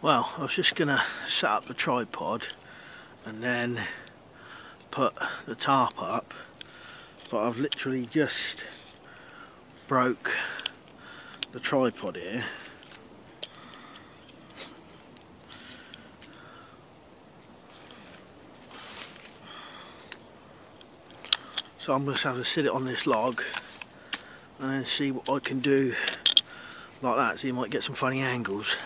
Well, I was just gonna set up the tripod and then put the tarp up, but I've literally just broke the tripod here. So I'm just have to sit it on this log and then see what I can do like that, so you might get some funny angles.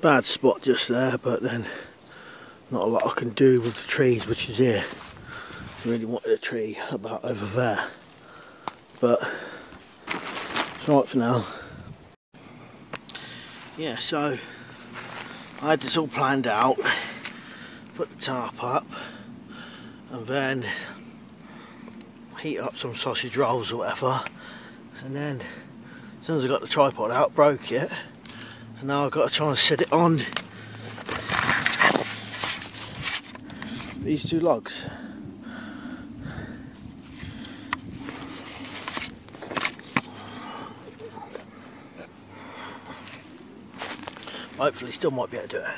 bad spot just there, but then not a lot I can do with the trees, which is here. I really wanted a tree about over there, but it's right for now. Yeah, so I had this all planned out, put the tarp up, and then heat up some sausage rolls or whatever, and then as soon as I got the tripod out, broke it, and now I've got to try and set it on these two logs. Hopefully still might be able to do it.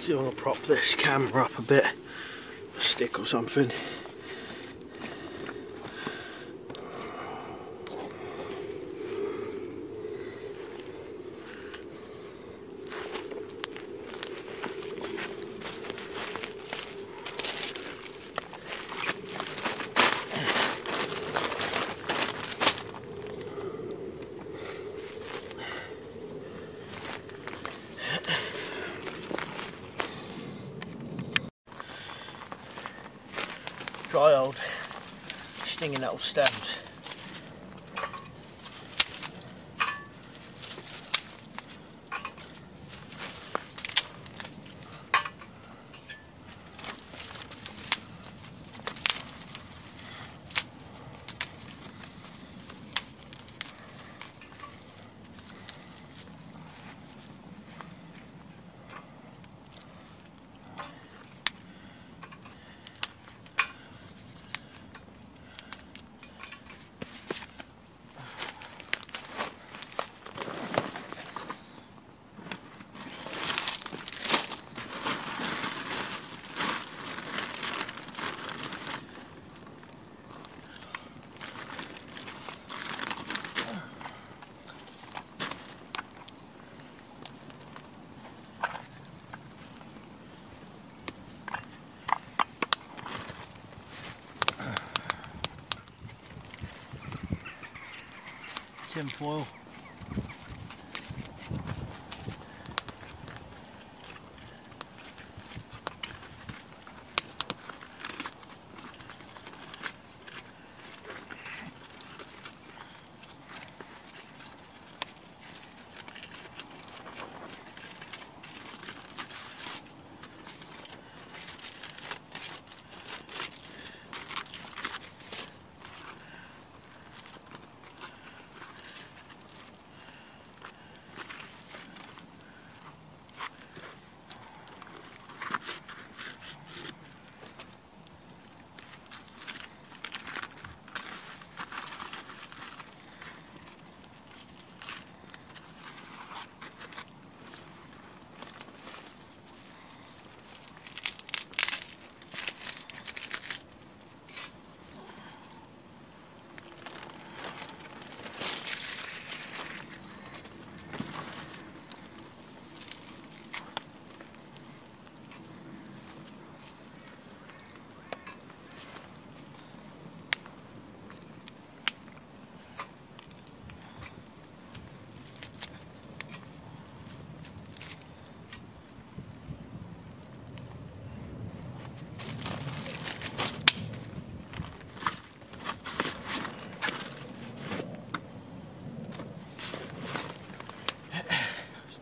So I want to prop this camera up a bit, a stick or something. Dry old stinging little stems. Tin foil.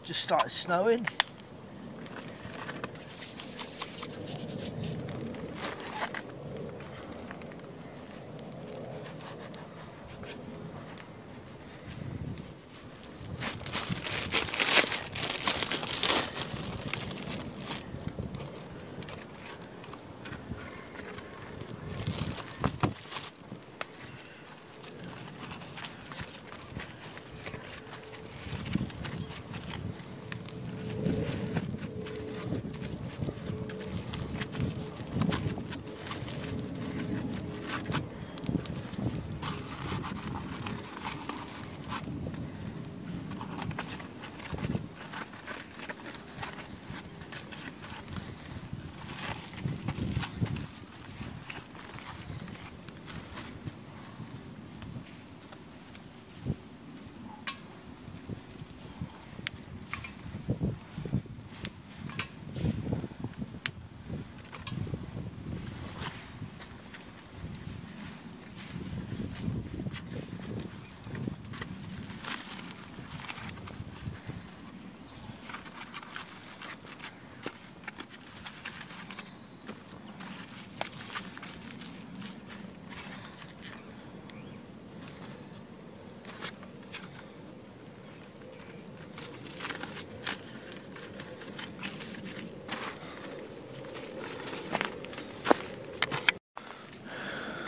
Just started snowing.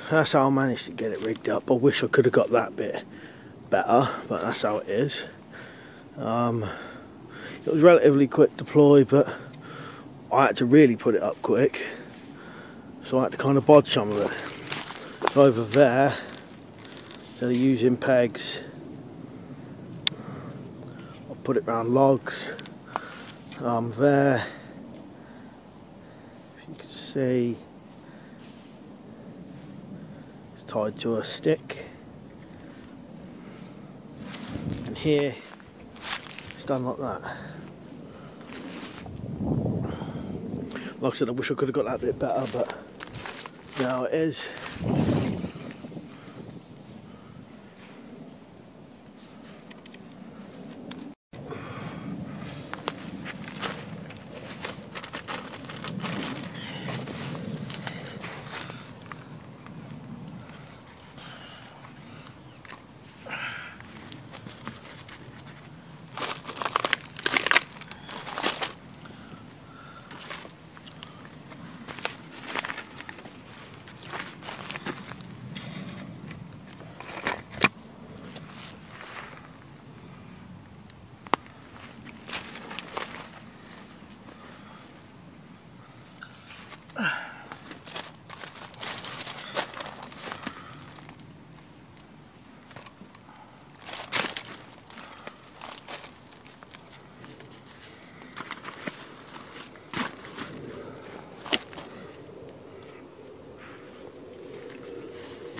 that's how I managed to get it rigged up. I wish I could have got that bit better, but that's how it is. It was relatively quick deploy, but I had to really put it up quick, so I had to kind of bodge some of it. So over there, instead of using pegs, I'll put it round logs. There, if you can see, it's tied to a stick, and here it's done like that. Like I said, I wish I could have got that bit better, but now it is.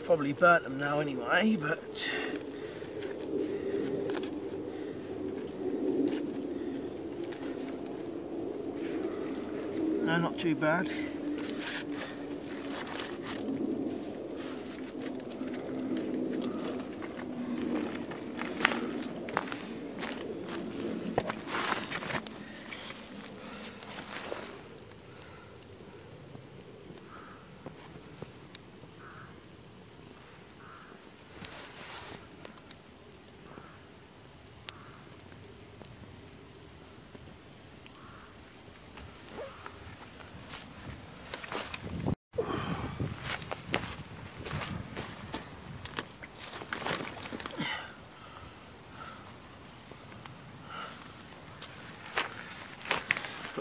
Probably burnt them now anyway, but no, not too bad.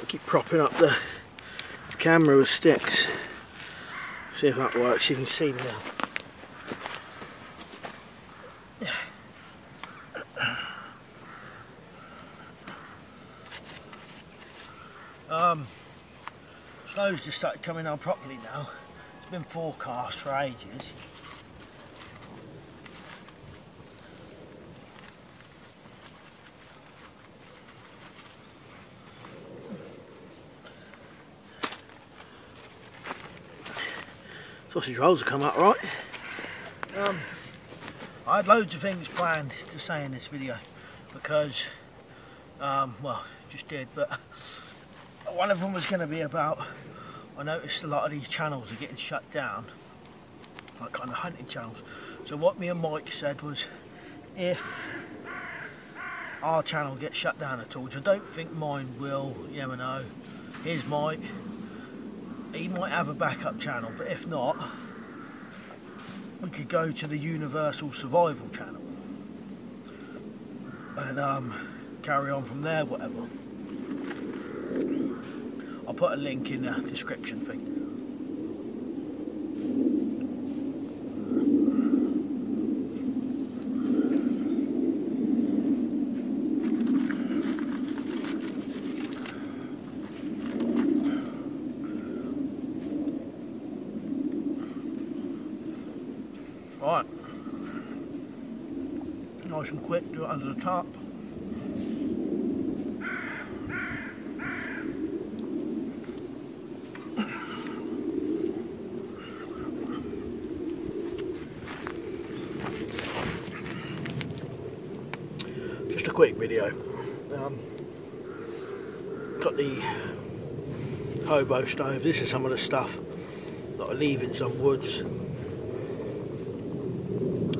Keep propping up the camera with sticks. See if that works. You can see now. Snow's just started coming on properly now. It's been forecast for ages. Sausage rolls have come out right. I had loads of things planned to say in this video because, well, just did, but one of them was going to be about, I noticed a lot of these channels are getting shut down, like kind of hunting channels. So what me and Mike said was, if our channel gets shut down at all, which I don't think mine will, you never know, his might. He might have a backup channel, but if not, we could go to the Universal Survival channel and carry on from there, whatever. I'll put a link in the description thing. Right, nice and quick, do it under the tarp. Just a quick video. Got the hobo stove. This is some of the stuff that I leave in some woods.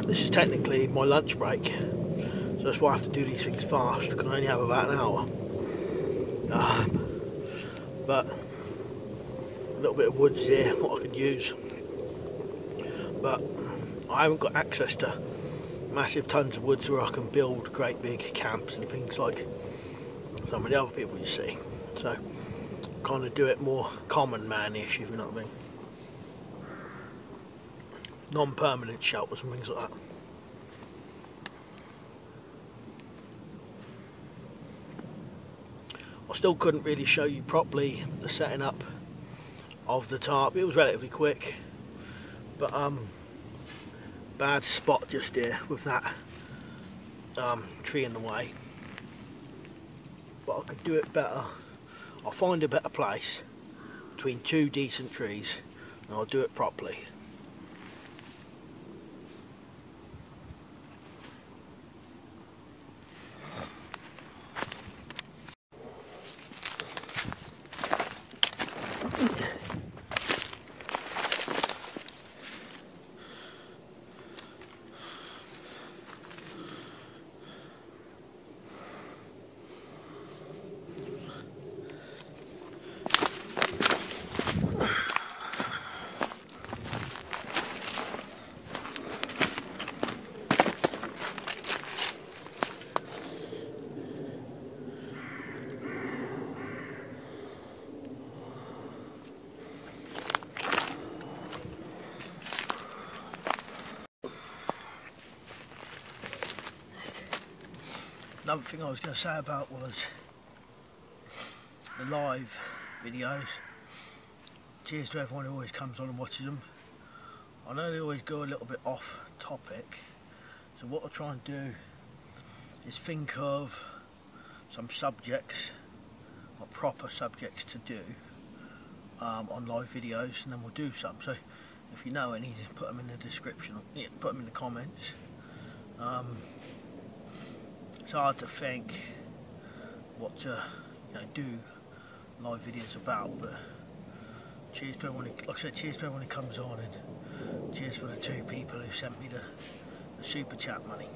This is technically my lunch break, so that's why I have to do these things fast. I can only have about an hour. But a little bit of woods here, what I could use. but I haven't got access to massive tons of woods where I can build great big camps and things like some of the other people you see. So kind of do it more common man-ish, if you know what I mean. Non-permanent shelters and things like that. I still couldn't really show you properly the setting up of the tarp. It was relatively quick, but bad spot just here with that tree in the way. But I could do it better. I'll find a better place between two decent trees and I'll do it properly. Another thing I was going to say about was the live videos. Cheers to everyone who always comes on and watches them. I know they always go a little bit off topic, so what I'll try and do is think of some subjects, or proper subjects to do on live videos, and then we'll do some. So if you know any, put them in the description, put them in the comments. It's hard to think what to do live videos about, but cheers to everyone who, like I said, cheers to everyone who comes on, and cheers for the 2 people who sent me the super chat money.